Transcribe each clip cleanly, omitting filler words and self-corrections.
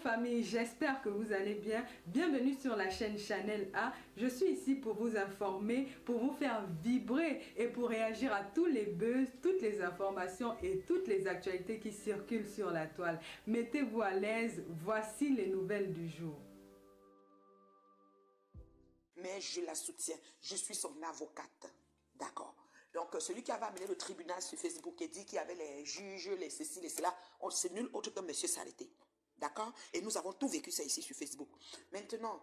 famille, j'espère que vous allez bien. Bienvenue sur la chaîne Chanel A. Je suis ici pour vous informer, pour vous faire vibrer et pour réagir à tous les buzz, toutes les informations et toutes les actualités qui circulent sur la toile. Mettez-vous à l'aise, voici les nouvelles du jour. Mais je la soutiens. Je suis son avocate. D'accord. Donc, celui qui avait amené le tribunal sur Facebook et dit qu'il y avait les juges, les ceci, les cela, c'est nul autre que M. Saleté. D'accord. Et nous avons tout vécu ça ici sur Facebook. Maintenant,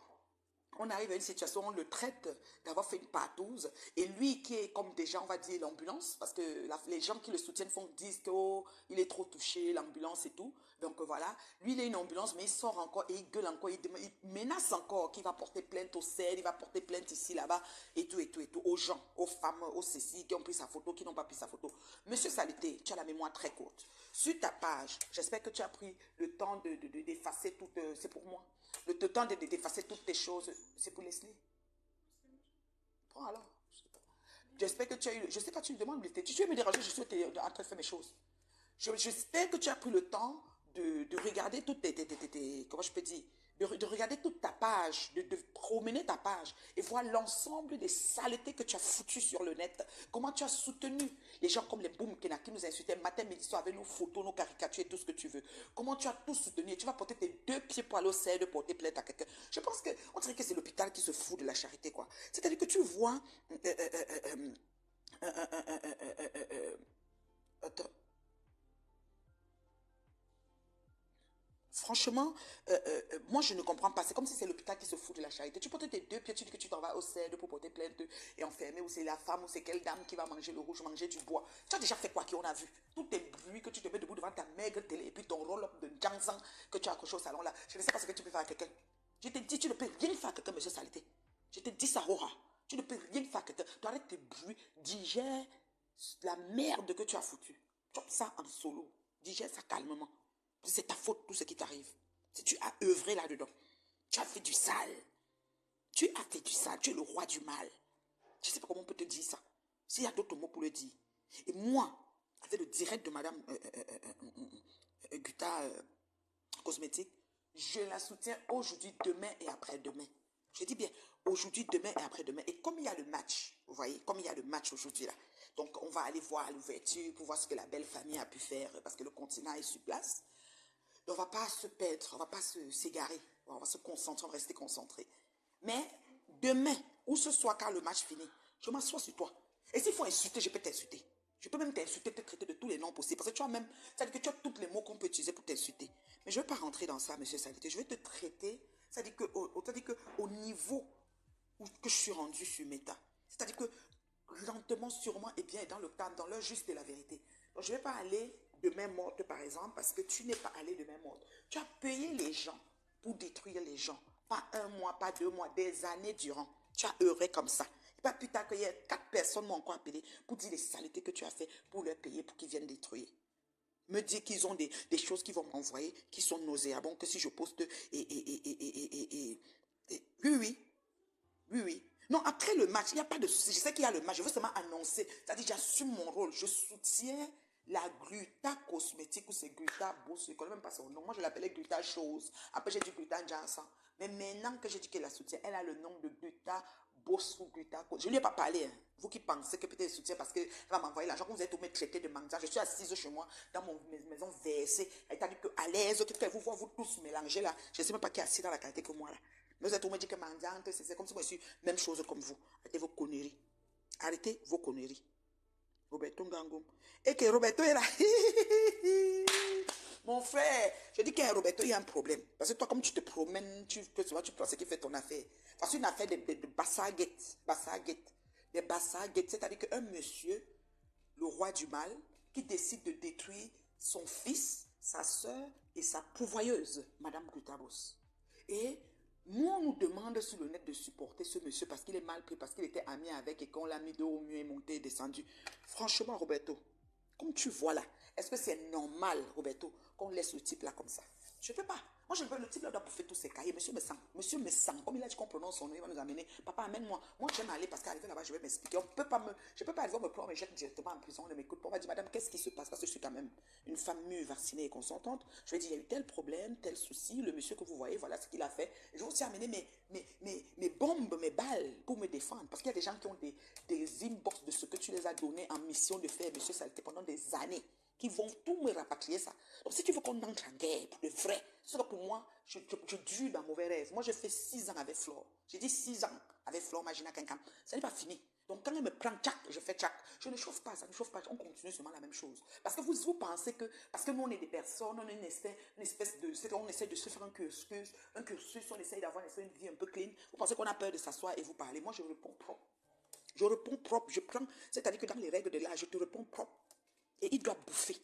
on arrive à une situation où on le traite d'avoir fait une partouze. Et lui qui est comme déjà, on va dire, l'ambulance, parce que les gens qui le soutiennent disent qu'il est trop touché, l'ambulance et tout. Donc voilà, lui il est une ambulance, mais il sort encore et il gueule encore, il menace encore qu'il va porter plainte au CED, il va porter plainte ici, là-bas, et tout, aux gens, aux femmes, aux ceci, qui ont pris sa photo, qui n'ont pas pris sa photo. Monsieur Saleté, tu as la mémoire très courte. Sur ta page, j'espère que tu as pris le temps d'effacer tout, c'est pour moi. Le temps d'effacer toutes tes choses, c'est pour Leslie. Prends alors. J'espère que tu as eu, je sais pas, tu me demandes, tu veux me déranger, je suis en train de faire mes choses. J'espère que tu as pris le temps de regarder toutes comment je peux dire, de regarder toute ta page, de promener ta page et voir l'ensemble des saletés que tu as foutues sur le net. Comment tu as soutenu les gens comme les Boumkena qui nous insultaient matin, midi, soir avec nos photos, nos caricatures et tout ce que tu veux. Comment tu as tout soutenu et tu vas porter tes deux pieds pour aller au CED de porter plainte à quelqu'un. Je pense que, on dirait que c'est l'hôpital qui se fout de la charité, quoi. C'est-à-dire que tu vois, attends. Franchement, moi je ne comprends pas. C'est comme si c'est l'hôpital qui se fout de la charité. Tu portes tes deux pieds, tu dis que tu t'en vas au CED pour porter plainte et enfermer, ou c'est la femme, ou c'est quelle dame qui va manger le rouge, manger du bois. Tu as déjà fait quoi qu'on a vu? Tous tes bruits que tu te mets debout devant ta maigre télé et puis ton roll-up de Jansan que tu as accroché au salon là. Je ne sais pas ce que tu peux faire à quelqu'un. Je te dis, tu ne peux rien faire à quelqu'un, monsieur Saleté. Je te dis ça, Rora. Tu ne peux rien faire à quelqu'un. Tu arrêtes tes bruits, digère la merde que tu as foutue. Chope ça en solo. Digère ça calmement. C'est ta faute tout ce qui t'arrive. Si tu as œuvré là-dedans, tu as fait du sale. Tu as fait du sale, tu es le roi du mal. Je ne sais pas comment on peut te dire ça. S'il y a d'autres mots pour le dire. Et moi, avec le direct de Madame Guta Cosmétique, je la soutiens aujourd'hui, demain et après-demain. Je dis bien aujourd'hui, demain et après-demain. Et comme il y a le match, vous voyez, comme il y a le match aujourd'hui là, donc on va aller voir à l'ouverture pour voir ce que la belle famille a pu faire parce que le continent est sur place. On ne va pas se perdre, on ne va pas s'égarer, on va se concentrer, on va rester concentré. Mais demain, ou ce soir quand le match finit, je m'assois sur toi. Et s'il faut insulter, je peux t'insulter. Je peux même t'insulter, te traiter de tous les noms possibles. Parce que tu as même, c'est-à-dire que tu as tous les mots qu'on peut utiliser pour t'insulter. Mais je ne vais pas rentrer dans ça, monsieur Saleté. Je vais te traiter, c'est-à-dire qu'au niveau où que je suis rendu sur Meta, c'est-à-dire que lentement, sûrement, et bien, dans le cadre, dans l'heure juste de la vérité. Donc, je ne vais pas aller de main morte, par exemple, parce que tu n'es pas allé de main morte. Tu as payé les gens pour détruire les gens. Pas un mois, pas 2 mois, des années durant. Tu as œuvré comme ça. Et pas plus tard qu'il y a 4 personnes m'ont encore appelé pour dire les saletés que tu as fait pour leur payer pour qu'ils viennent détruire. Me dire qu'ils ont des choses qu'ils vont m'envoyer qui sont nauséabondes, que si je poste oui, oui. Oui, oui. Non, après le match, il n'y a pas de souci. Je sais qu'il y a le match. Je veux seulement annoncer. C'est-à-dire, j'assume mon rôle. Je soutiens la Gluta Cosmétique ou c'est Gluta Boss. Je ne connais même pas son nom. Moi, je l'appelais Gluta Chose. Après, j'ai dit Gluta Jansan. Mais maintenant que j'ai dit qu'elle la soutient, elle a le nom de Gluta Boss ou Gluta Cosmétique. Je ne lui ai pas parlé. Hein. Vous qui pensez que peut-être elle soutient parce qu'elle va m'envoyer l'argent. Quand vous êtes au me traité de mangza, je suis assise chez moi, dans mon maison versée. Elle t'a dit qu'à l'aise, que vous voyez vous tous mélanger là. Je ne sais même pas qui est assis dans la qualité que moi là. Vous êtes au me dit que mendiante, c'est comme si moi je suis même chose comme vous. Arrêtez vos conneries. Arrêtez vos conneries. Roberto Ngangom. Et que Roberto est là. Mon frère, je dis qu'un Roberto, il y a un problème. Parce que toi, comme tu te promènes, tu penses qu'il fait ton affaire. Parce qu'une affaire de bassaguette. Des bassaguettes. C'est-à-dire qu'un monsieur, le roi du mal, qui décide de détruire son fils, sa soeur et sa pourvoyeuse, Madame Gutabos. Et nous, on nous demande sur le net de supporter ce monsieur parce qu'il est mal pris, parce qu'il était ami avec et qu'on l'a mis de haut mieux et monté et descendu. Franchement, Roberto, comme tu vois là, est-ce que c'est normal, Roberto, qu'on laisse le type là comme ça? Je ne peux pas. Moi, je veux le type là doit bouffer tous ses cahiers. Monsieur me sent. Monsieur me sent. Comme il a dit qu'on prononce son nom, il va nous amener. Papa, amène-moi. Moi, j'aime aller parce qu'arrivé là-bas, je vais m'expliquer. Je peux pas arriver, on me prend, on me jette directement en prison, on ne m'écoute pas. On va dire, madame, qu'est-ce qui se passe? Parce que je suis quand même une femme mûre, vaccinée et consentante. Je vais dire, il y a eu tel problème, tel souci. Le monsieur que vous voyez, voilà ce qu'il a fait. Je vais aussi amener mes bombes, mes balles pour me défendre. Parce qu'il y a des gens qui ont des inbox de ce que tu les as donné en mission de faire, monsieur Saleté, pendant des années, qui vont tout me rapatrier ça. Donc, si tu veux qu'on entre en guerre, pour de vrai, c'est que pour moi, je dure dans mauvais rêve. Moi, j'ai fait 6 ans avec Flore. J'ai dit 6 ans avec Flore, Magina Quincan. Ça n'est pas fini. Donc, quand elle me prend tchac, je fais tchac. Je ne chauffe pas, ça ne chauffe pas. On continue seulement la même chose. Parce que vous pensez que, parce que nous, on est des personnes, on a une espèce de, on essaie de se faire un cursus, on essaie d'avoir une vie un peu clean. Vous pensez qu'on a peur de s'asseoir et vous parler. Moi, je réponds propre. Je réponds propre. Je prends, c'est-à-dire que dans les règles de l'art, je te réponds propre. Et il doit bouffer.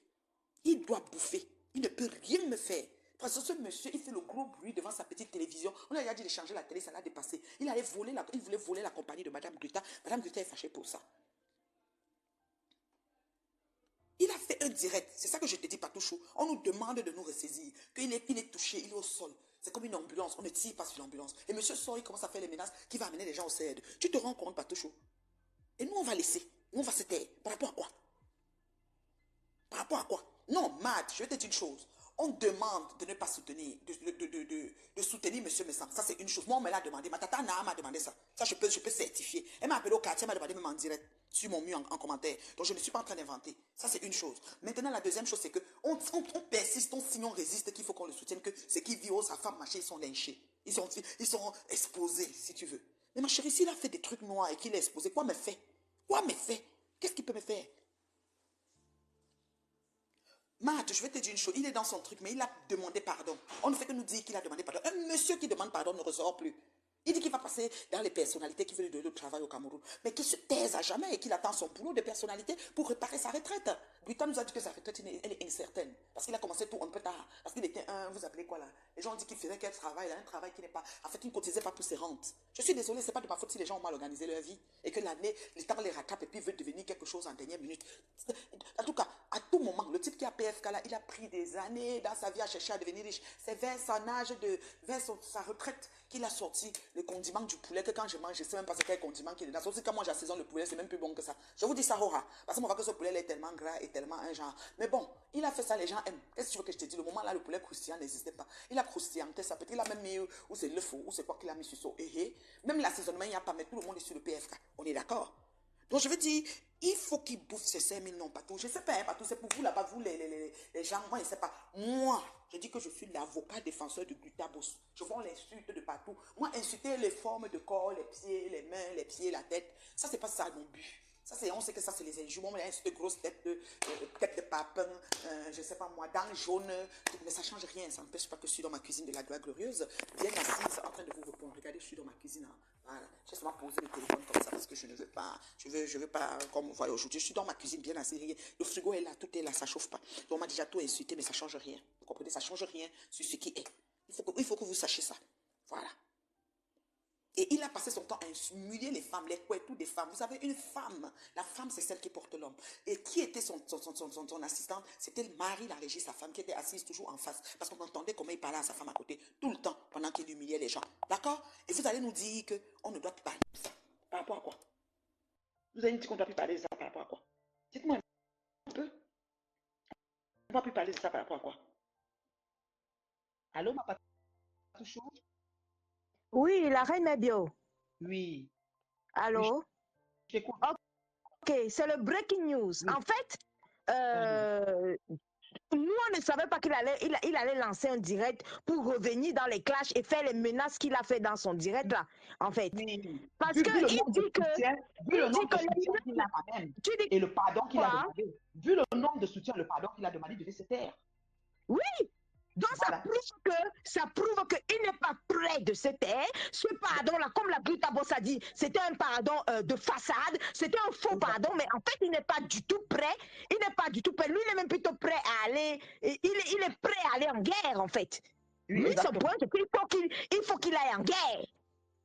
Il doit bouffer. Il ne peut rien me faire. Parce que ce monsieur, il fait le gros bruit devant sa petite télévision. On a déjà dit de changer la télé, ça l'a dépassé. Il voulait voler la compagnie de Madame Guetta. Madame Guetta est fâchée pour ça. Il a fait un direct. C'est ça que je te dis, Patouchou. On nous demande de nous ressaisir. Qu'il est touché, il est au sol. C'est comme une ambulance. On ne tire pas sur l'ambulance. Et monsieur sort, il commence à faire les menaces qui va amener les gens au CED. Tu te rends compte, Patouchou? Et nous, on va laisser. Nous, on va se taire. Par rapport à quoi? Par rapport à quoi? Non, Matt, je vais te dire une chose. On demande de ne pas soutenir, de soutenir M. Messant. Ça, c'est une chose. Moi, on me l'a demandé. Ma tata Naha m'a demandé ça. Ça, je peux certifier. Elle m'a appelé au quartier, elle m'a demandé même en direct, sur mon mur en commentaire. Donc, je ne suis pas en train d'inventer. Ça, c'est une chose. Maintenant, la deuxième chose, c'est que on persiste, on signe, on résiste, qu'il faut qu'on le soutienne, que ceux qui vivent, sa femme, machin, ils sont lynchés. Ils sont exposés, si tu veux. Mais ma chérie, s'il a fait des trucs noirs et qu'il est exposé, quoi me fait? Quoi me fait? Qu'est-ce qu'il peut me faire? Matt, je vais te dire une chose, il est dans son truc, mais il a demandé pardon. On ne fait que nous dire qu'il a demandé pardon. Un monsieur qui demande pardon ne ressort plus. Il dit qu'il va passer dans les personnalités qui veulent donner le travail au Cameroun. Mais qu'il se taise à jamais et qu'il attend son boulot de personnalité pour réparer sa retraite. Butan nous a dit que sa retraite, elle est incertaine. Parce qu'il a commencé tout un peu tard. Parce qu'il était vous appelez quoi là? Les gens ont dit qu'il faisait quel travail, là, un travail qui n'est pas... En fait, il ne cotisait pas pour ses rentes. Je suis désolée, ce n'est pas de ma faute si les gens ont mal organisé leur vie. Et que l'année, l'État les rattrape et puis veut devenir quelque chose en dernière minute. En tout cas, à tout moment, le type qui a PFK là, il a pris des années dans sa vie à chercher à devenir riche. C'est vers son âge, vers sa retraite qu'il a sorti le condiment du poulet, que quand je mange, je ne sais même pas c'est quel condiment qu'il est dedans. Sauf si quand moi j'assaisonne le poulet, c'est même plus bon que ça. Je vous dis ça, Rora. Parce qu'on voit que ce poulet est tellement gras et tellement un genre. Mais bon, il a fait ça, les gens aiment. Qu'est-ce que tu veux que je te dise? Le moment là, le poulet croustillant n'existait pas. Il a croustillanté ça. Peut-être il a même mis, ou c'est le faux, ou c'est quoi qu'il a mis sur son. Même l'assaisonnement, il n'y a pas, mais tout le monde est sur le PFK. On est d'accord? Donc je veux dire, il faut qu'il bouffe ces 5000 noms partout. Je ne sais pas, hein, partout, c'est pour vous là-bas, vous les gens, moi je ne sais pas. Moi, je dis que je suis l'avocat défenseur de Glutabos. Je vois l'insulte de partout. Moi, insulter les formes de corps, les pieds, les mains, les pieds, la tête, ça c'est pas ça mon but. Ça, on sait que ça, c'est les injures. Moi, il y a une grosse tête de papin, je ne sais pas moi, dents jaunes. Mais ça ne change rien. Ça n'empêche pas que je suis dans ma cuisine de la gloire glorieuse, bien assise, en train de vous répondre. Regardez, je suis dans ma cuisine. Hein. Voilà. J'ai seulement posé le téléphone comme ça parce que je ne veux pas. Je veux pas, comme vous voyez aujourd'hui, je suis dans ma cuisine bien assise. Le frigo est là, tout est là, ça ne chauffe pas. Donc, on m'a déjà tout insulté, mais ça ne change rien. Vous comprenez? Ça ne change rien sur ce qui est. Il faut que vous sachiez ça. Voilà. Et il a passé son temps à humilier les femmes, les couettes, toutes des femmes. Vous savez, une femme, la femme, c'est celle qui porte l'homme. Et qui était son assistante? C'était Marie, la régie, sa femme, qui était assise toujours en face. Parce qu'on entendait comment il parlait à sa femme à côté, tout le temps, pendant qu'il humiliait les gens. D'accord? Et vous allez nous dire qu'on ne doit plus parler de ça. Par rapport à quoi? Vous allez nous dire qu'on ne doit plus parler de ça par rapport à quoi? Dites-moi un peu. On ne doit plus parler de ça par rapport à quoi? Allô, ma patouchou? Oui, la reine est bio. Oui. Allô? J'écoute. Ok, c'est le breaking news. Oui. En fait, nous, on ne savait pas qu'il allait lancer un direct pour revenir dans les clashs et faire les menaces qu'il a fait dans son direct là, en fait. Oui. Parce qu'il dit que... Vu le nombre de soutien qu'il a quand même, et le pardon qu'il a demandé, vu le nombre de soutien, le pardon qu'il a demandé, il devait se taire. Oui. Donc, voilà. ça prouve qu'il n'est pas prêt de se taire. Ce pardon-là, comme la Glutabos a dit, c'était un pardon de façade, c'était un faux pardon, mais en fait, il n'est pas du tout prêt. Il n'est pas du tout prêt. Lui, il est même plutôt prêt à aller, il est prêt à aller en guerre, en fait. Oui, lui, son point, c'est qu'il faut qu'il aille en guerre.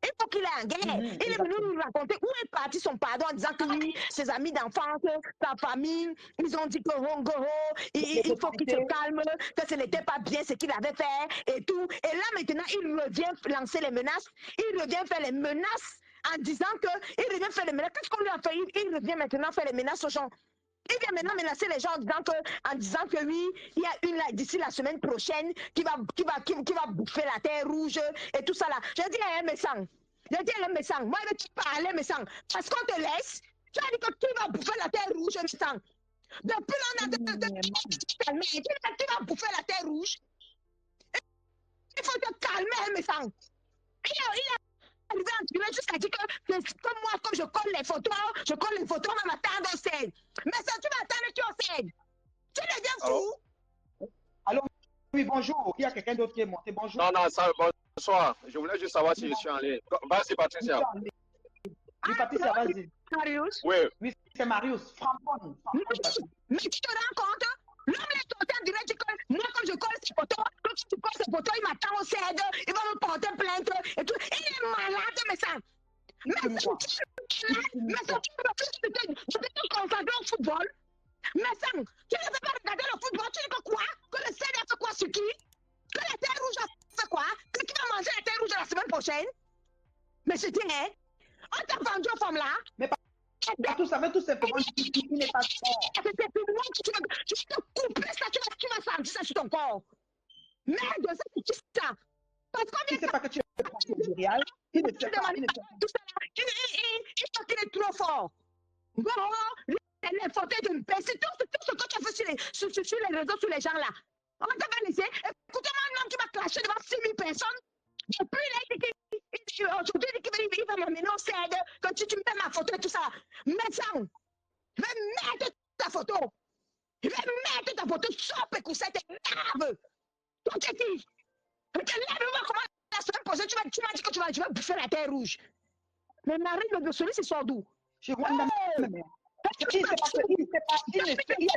Il faut qu'il est en guerre. Il est venu nous raconter où est parti son pardon en disant que lui, ses amis d'enfance, sa famille, ils ont dit que il faut qu'il se calme, que ce n'était pas bien ce qu'il avait fait et tout. Et là maintenant, il revient lancer les menaces. Il revient faire les menaces en disant que il revient faire les menaces. Qu'est-ce qu'on lui a fait? Il revient maintenant faire les menaces aux gens. Il vient maintenant menacer les gens en disant que oui, il y a une là d'ici la semaine prochaine qui va bouffer la terre rouge et tout ça là. Je dis à un méchant, moi je veux parler méchant, parce qu'on te laisse, tu as dit que tu vas bouffer la terre rouge méchant. Depuis là on a tu vas bouffer la terre rouge. Il faut te calmer méchant. Il a jusqu'à dire que moi, comme je colle les photos, on va m'attendre au scène. Mais ça, tu vas attendre qui au scène? Tu deviens fou? Allô? Oui, bonjour. Il y a quelqu'un d'autre qui est monté. Bonjour. Non, ça, bonsoir. Je voulais juste savoir si je suis en ligne. Vas-y, Patricia. Oui, Patricia, vas-y. Marius? Oui, c'est Marius. Francophone. Mais tu te rends compte? L'homme est sorti en direct, moi quand je colle ces photos, quand tu colles ces photos, il m'attend au CED, il va me porter plainte et tout. Il est malade, mais ça. Mais ça, tu peux te consacrer au football. Mais ça, tu ne veux pas regarder le football, tu dis que quoi? Que le CED a fait quoi sur qui? Que la terre rouge a fait quoi? Que qui va manger la terre rouge la semaine prochaine? Mais je dis, on t'a vendu aux femmes là. Mais tout ça, mais tout simplement, il n'est pas fort. Tu vas te couper ça, tu vas sentir ça sur ton corps. Merde, c'est ça. Parce qu'on tu ne sais pas que tu es procédurial. Il ne sait pas. Il faut qu'il est trop fort. Bon, les photos d'une paix, c'est tout ce que tu as fait sur les réseaux, sur les gens là. On t'a laissé. Écoutez-moi, un homme qui va clasher devant 6000 personnes. Depuis là, aujourd'hui, il va m'amener au CED, quand tu mets ma photo et tout ça. Mais ça, je vais mettre ta photo. Je vais mettre ta photo sur Pécoussette et lave. Toi, tu dis, lève-moi comment la semaine prochaine, tu m'as dit que tu vas bouffer la terre rouge. Mais Marie, le soleil, c'est sort d'où? Je vois la même. Il y a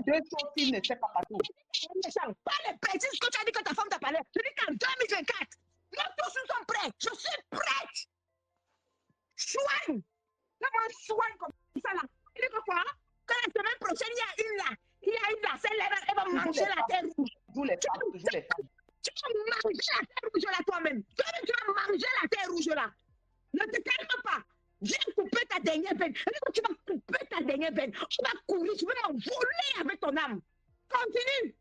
deux choses qu'il ne sait pas partout. Pas les bêtises que tu as dit que ta femme t'a parlé. Je dis qu'en 2024, nous tous nous sommes prêts. Je suis prête. Soigne. Comment soigne comme ça là? Il dit que quoi? Que la semaine prochaine, il y a une là, celle-là, elle va manger la terre rouge. Toujours les femmes. Tu vas manger la terre rouge là toi-même. Toi-même, tu vas manger la terre rouge là. Ne te calme pas. Viens couper ta dernière peine. Tu vas couper ta dernière peine. Tu vas courir, tu vas m'envoler avec ton âme. Continue.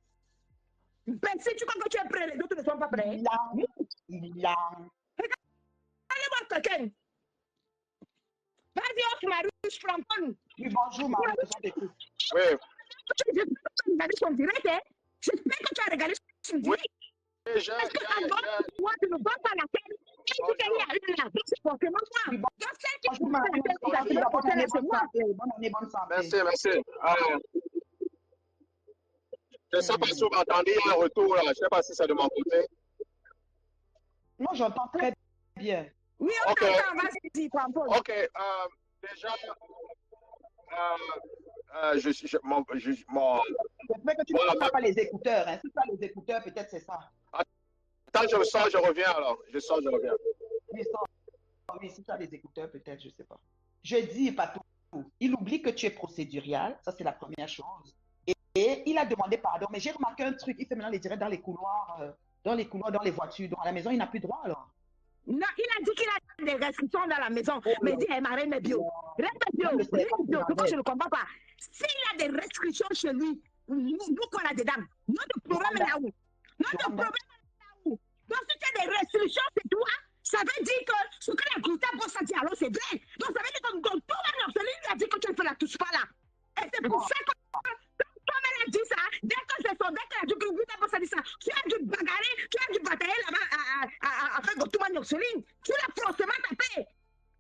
Ben, si tu crois que tu es prêt, les autres ne sont pas prêts. Il a. Allez voir quelqu'un. Vas-y, offre Marius Francophone. Oui, bonjour, Marius. Oui. J'espère que tu as regardé son direct, hein. J'espère que tu as regardé son direct. Oui, parce que toi, tu ne vois pas la tête. Et tu t'es mis à une là. C'est forcément moi. Donc, celle qui Bonjour, Marius. Bonne année, bonne santé. Merci. Je ne sais pas si vous m'entendez un retour là. Je ne sais pas si c'est de mon côté. Non, j'entends très bien. Oui, on t'entend. Vas-y, Francophone. Ok. Déjà, J'espère que tu ne prends pas les écouteurs. Hein. Si tu as les écouteurs, peut-être c'est ça. Attends, je sors, je reviens alors. Je reviens. Oui, si tu as les écouteurs, peut-être, je ne sais pas. Je dis, Patou, il oublie que tu es procédurial. Ça, c'est la première chose. Et il a demandé pardon. Mais j'ai remarqué un truc. Il fait maintenant les directs dans les couloirs, dans les voitures. Donc, à la maison, il n'a plus droit alors. Non, il a dit qu'il a des restrictions dans la maison. Mais il dit, Marie, mais bio. Reste bio. Pourquoi je ne comprends pas? S'il a des restrictions chez lui, nous qu'on a dedans. Notre problème est là où? Donc, si tu as des restrictions, c'est toi. Ça veut dire que ce que la Gustave Bossa dit, alors c'est vrai. Donc, ça veut dire que ton Marceline lui a dit que tu ne fais la touche pas là. Et c'est pour ça que comme elle a dit ça, dès que elle a dit que Gustave Bossa dit ça, tu as dû bagarrer, tu as dû batailler là-bas avec Gotuma Marceline. Tu l'as forcément tapé.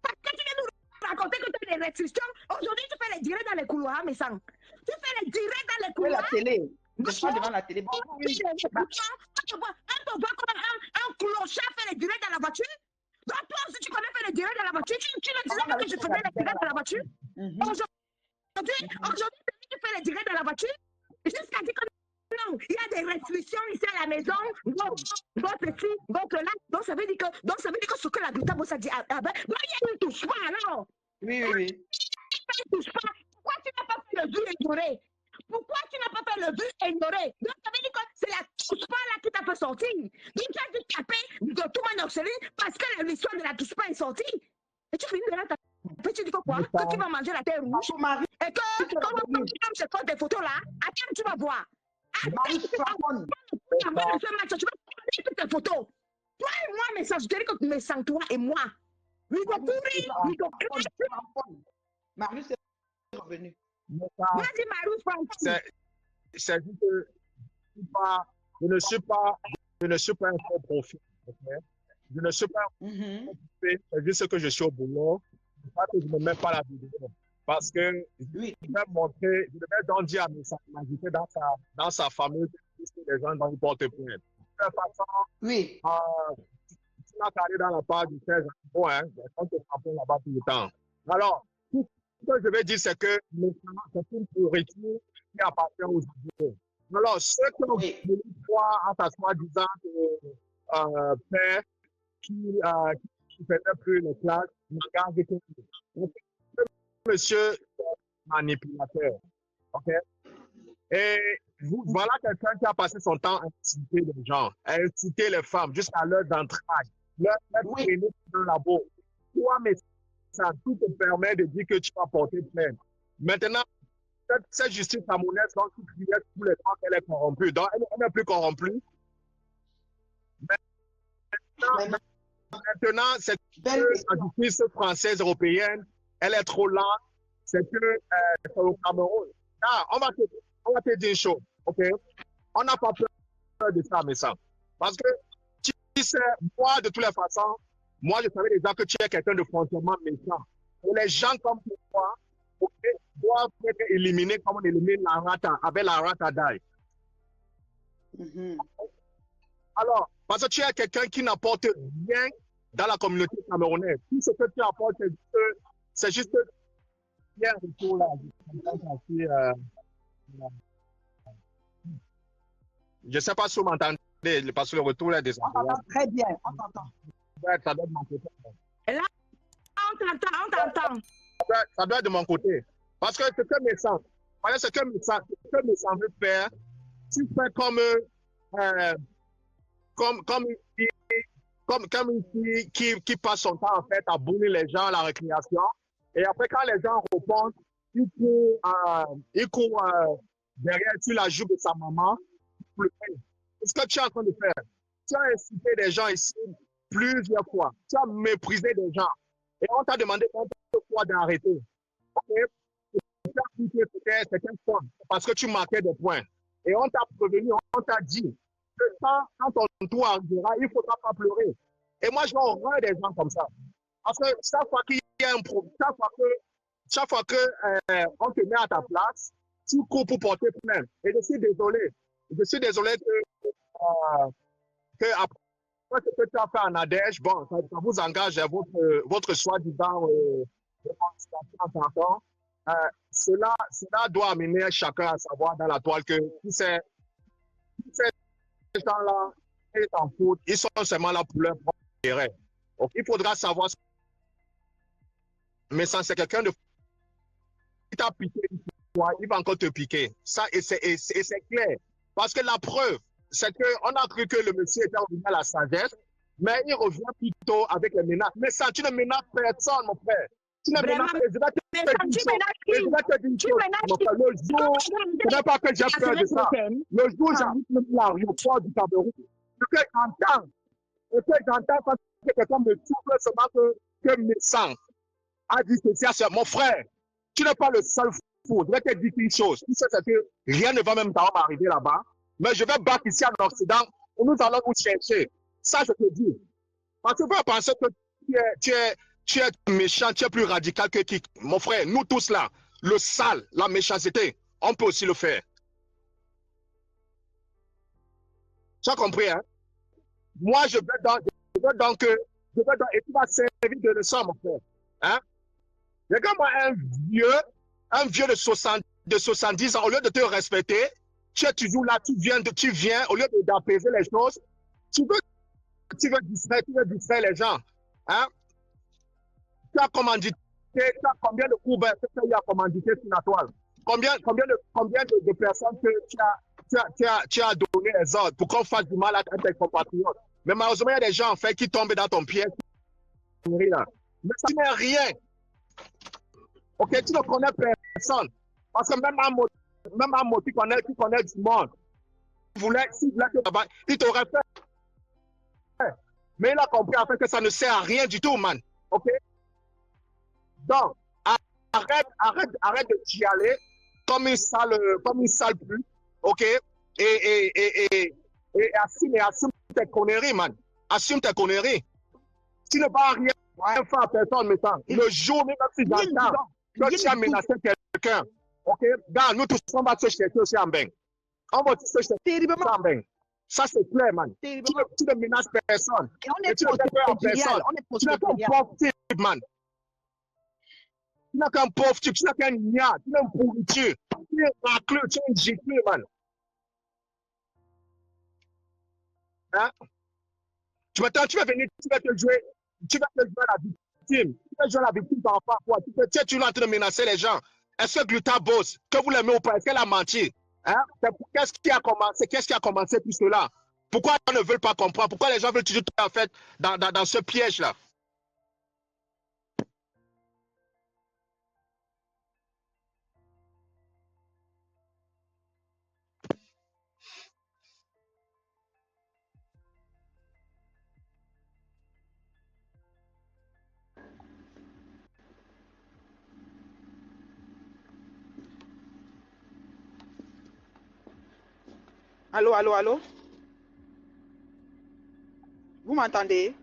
Parce que tu viens nous raconter que tu as des restrictions. Aujourd'hui, tu fais les directs dans les couloirs, mais sans. Tu fais les directs dans les couloirs. La télé. Je suis devant la télé. Bon, oui. On te voit comme un clochard faire les directs dans la voiture. Donc toi aussi, tu connais faire les directs dans la voiture. Tu ne disais pas que je faisais les directs dans la voiture. Aujourd'hui, tu fais les directs dans la voiture. Jusqu'à dire que non, il y a des restrictions ici à la maison. Donc ceci, donc là. Donc Donc, ça veut dire que ce que la Gouta Bossa dit, ah ben, il y a une touche pas, alors. Oui, oui, oui. Il touche pas. Pourquoi tu n'as pas fait le but ignoré? Pourquoi tu n'as pas fait le but ignoré? Donc, ça veut dire que c'est la touche pas là qui t'a fait sortir. Donc, tu as dû taper de tout mon orpheline parce que l'histoire de la touche pas est sortie. Et tu finis de la taper, tu dis que quoi? Que tu vas manger la terre rouge. Marie, Et que quand on se prend des photos là, attends, tu vas voir. Marie Framon. Avant de faire match, tu vas prendre toutes tes photos. Toi et moi, mais ça, je te dis que mais sans toi et moi. Marius est revenu. Vas-y, Marius, C'est juste que je ne suis pas un faux profil. Okay? Je ne suis pas un faux profil. C'est juste que je suis au boulot. C'est pas que je ne mets pas la vidéo. Parce que je vais donc dire à mes inviter dans sa famille que les gens vont porter plainte. De toute façon, oui. Tu n'as qu'à aller dans la page du 16 bon, hein, quand tu te là-bas tout le temps. Alors, tout ce que je vais dire, c'est que maintenant, c'est une priorité qui appartient aux idées. Alors, ceux qui ont voulu croire à ta soi-disant père qui faisait plus les classes, regardez que monsieur manipulateur. OK? Et voilà quelqu'un qui a passé son temps à inciter les gens, à inciter les femmes jusqu'à leurs entrailles, leur pénis dans la bouche. Toi, mais ça tout te permet de dire que tu vas porter plainte. Maintenant, cette justice camerounaise, donc, tu criais tous les temps qu'elle est corrompue. Donc, elle n'est plus corrompue. Maintenant, c'est que la justice française, européenne, elle est trop lente. C'est que c'est au Cameroun. Ah, on va te dire une chose, ok? On n'a pas peur de ça, mais ça. Parce que, tu sais, moi, de toutes les façons, moi, je savais déjà que tu es quelqu'un de frontalement méchant. Et les gens comme toi, okay, doivent être éliminés comme on élimine la rate avec la rate à d'ail. Alors, parce que tu es quelqu'un qui n'apporte rien dans la communauté camerounaise. Tout ce que tu apportes, c'est juste bien un retour là. Je ne sais pas si vous m'entendez, parce que le retour est des on t'entend très bien, on t'entend. Ça doit être de mon côté. Là, on t'entend. Ça doit être de mon côté. Parce que ce que mes sens, ce que mes sens veut faire, tu fais comme une fille qui passe son temps en fait à bouler les gens à la récréation. Et après, quand les gens répondent, il court derrière, tu la joue de sa maman. C'est ce que tu es en train de faire. Tu as incité des gens ici plusieurs fois. Tu as méprisé des gens. Et on t'a demandé combien de fois d'arrêter. Okay? C'était un point parce que tu marquais des points. Et on t'a prévenu, on t'a dit que quand ton tour arrivera, il ne faudra pas pleurer. Et moi, j'ai horreur des gens comme ça. Parce que chaque fois qu'il y a un problème, chaque fois que on te met à ta place, tu cours pour porter plainte. Et je suis désolé. Je suis désolé que après ce que tu as fait en Adège, bon, ça vous engage à votre soi-disant cela doit amener chacun à savoir dans la toile que tous ces gens-là, ils s'en foutent, ils sont seulement là pour leur propre intérêt. Donc, il faudra savoir. Mais ça, c'est quelqu'un de qui t'a piqué une fois, il va encore te piquer. Ça, et c'est clair. Parce que la preuve, c'est qu'on a cru que le monsieur était revenu à la sagesse, mais il revient plutôt avec les menaces. Mais ça, tu ne menaces personne, mon frère. Tu ne menaces personne. Je vais te dire une chose, mon frère. Le jour, ce n'est pas que j'ai peur de ça. Le jour, j'arrive à l'aéroport du Cameroun. Ce que j'entends quand quelqu'un me souffle seulement que mes sangs a dit ceci à mon frère. Tu n'es pas le seul fou. Je vais te dire une chose. Tu sais, c'est que rien ne va même m'arriver là-bas. Mais je vais battre ici en Occident et nous allons vous chercher. Ça, je te dis. Parce que vous pensez que tu es méchant, tu es plus radical que qui. Mon frère, nous tous là, le sale, la méchanceté, on peut aussi le faire. Tu as compris, hein? Moi, je veux donc, et tu vas servir de leçon, mon frère. Hein? Regarde-moi un vieux de 70 ans, au lieu de te respecter, tu es toujours là, tu viens, au lieu d'apaiser les choses, tu veux tu veux distraire les gens. Hein? Tu as commandité, tu as combien de coups que tu as commandité sur la toile? Combien de personnes que tu as donné les ordres pour qu'on fasse du mal à tes compatriotes? Mais malheureusement, il y a des gens en fait qui tombent dans ton piège. Mais ça n'est rien. Ok, tu ne connais personne. Parce que même un mot, tu connais du monde. S'il voulait te battre, il t'aurait fait. Mais il a compris en fait que ça ne sert à rien du tout, man. Ok? Donc, arrête de chialer comme une sale pute. Ok? Et assume tes conneries, man. Assume tes conneries. Tu ne vas rien faire à personne maintenant. Le jour, même si j'entends que tu as menacé quelqu'un, ok? Dans nous tous, on va se chercher aussi en bain. On va se chercher en bain. Ça, c'est clair, man. Tu ne menaces personne. Et tu ne fais peur à personne. Tu n'es qu'un pauvre type, man. Tu n'es qu'un pauvre type. Tu n'es qu'un nia. Tu n'es un pourriture. Tu es un racleux. Tu es un gicleux, man. Hein? Tu vas venir, tu vas te jouer la victime. Tu vas jouer la victime par rapport à quoi? Tu es en train de menacer les gens. Est-ce que Gluta bosse? Que vous l'aimez ou pas? Est-ce qu'elle a menti? Hein? Qu'est-ce qui a commencé tout cela? Pourquoi les gens ne veulent pas comprendre? Pourquoi les gens veulent toujours tout en fait dans ce piège-là? Allô, allô, allô? Vous m'entendez?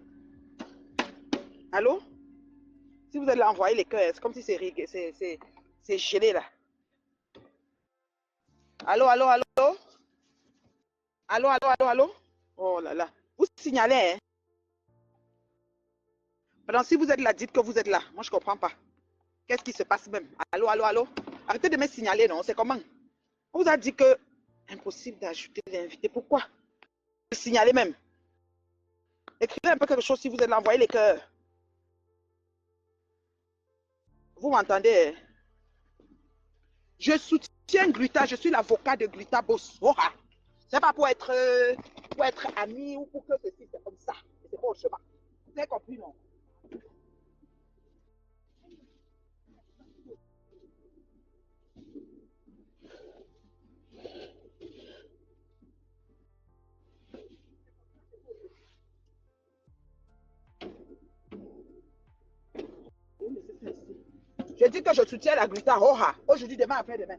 Allô? Si vous allez envoyer les cœurs, c'est comme si c'est gelé là. Allô, allô, allô? Allô, allô, allô, allô? Oh là là. Vous signalez, hein? Pardon, si vous êtes là, dites que vous êtes là. Moi, je ne comprends pas. Qu'est-ce qui se passe même? Allô, allô, allô? Arrêtez de me signaler, non? C'est comment? On vous a dit que impossible d'ajouter l'invité. Pourquoi? Signalez même. Écrivez un peu quelque chose si vous êtes là. Envoyez les cœurs. Vous m'entendez? Je soutiens Gluta. Je suis l'avocat de Gluta Boss. Oh, c'est pas pour être ami ou pour que ceci, c'est comme ça. C'est pas autrement. Vous avez compris, non? Je dis que je soutiens la Gluta Roja. Aujourd'hui, demain, après-demain.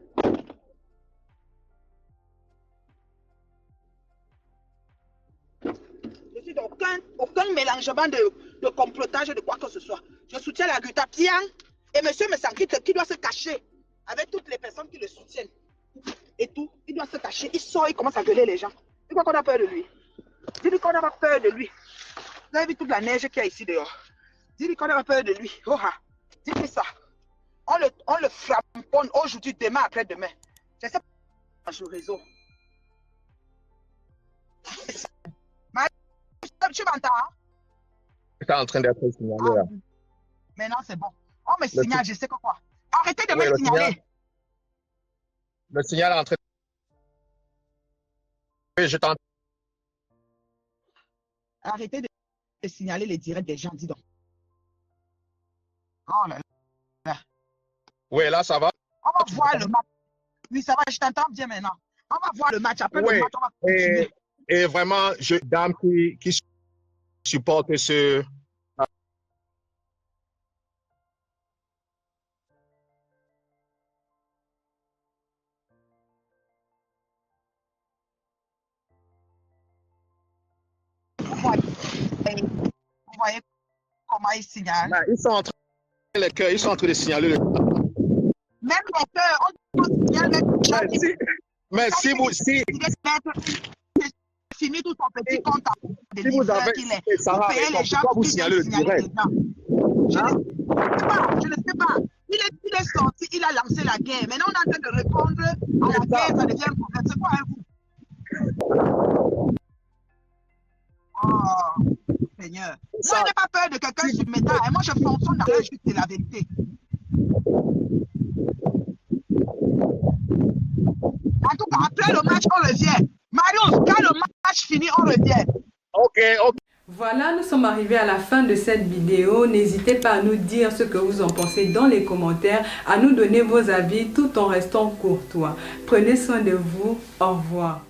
Je suis dans aucun mélangement de complotage de quoi que ce soit. Je soutiens la Gluta Pian et M. Messankit qui doit se cacher avec toutes les personnes qui le soutiennent. Et tout, il doit se cacher. Il sort, il commence à gueuler les gens. C'est quoi qu'on a peur de lui? Dis-lui qu'on n'a pas peur de lui. Vous avez vu toute la neige qu'il y a ici dehors. Dis-lui qu'on n'a pas peur de lui. Roja, dis-lui ça. On le flamponne aujourd'hui, demain, après-demain. Je sais pas sur le réseau. Tu m'entends? Tu es en train d'être signalé là. Maintenant, c'est bon. On me signale, je sais que quoi. Arrêtez de me signaler. Le signal est en train de... Oui, je t'entends. Arrêtez de signaler les directs des gens, dis donc. Oh là là. Oui, là, ça va. On va voir le match. Oui, ça va, je t'entends bien maintenant. On va voir le match. Après le match, on va continuer. Et vraiment, dame qui supporte ce... Vous voyez comment ils signalent. Ils sont en train de signaler le... Même les cœurs, on signale mais si vous... Fini tout son petit compte de si vous avez... qu'il est. Vous payez les gens pourquoi vous signalez le direct? Je ne sais pas. Il est sorti, il a lancé la guerre. Maintenant, on est en train de répondre à la guerre, ça devient un problème. C'est quoi, hein, vous? Oh. Seigneur. Ça- Moi, je n'ai pas peur de quelqu'un submettant. Et moi, je fonctionne dans la justice et la vérité. En tout cas, après le match, on revient. Marius, quand le match finit, on revient. Ok, ok. Voilà, nous sommes arrivés à la fin de cette vidéo. N'hésitez pas à nous dire ce que vous en pensez dans les commentaires, à nous donner vos avis tout en restant courtois. Prenez soin de vous. Au revoir.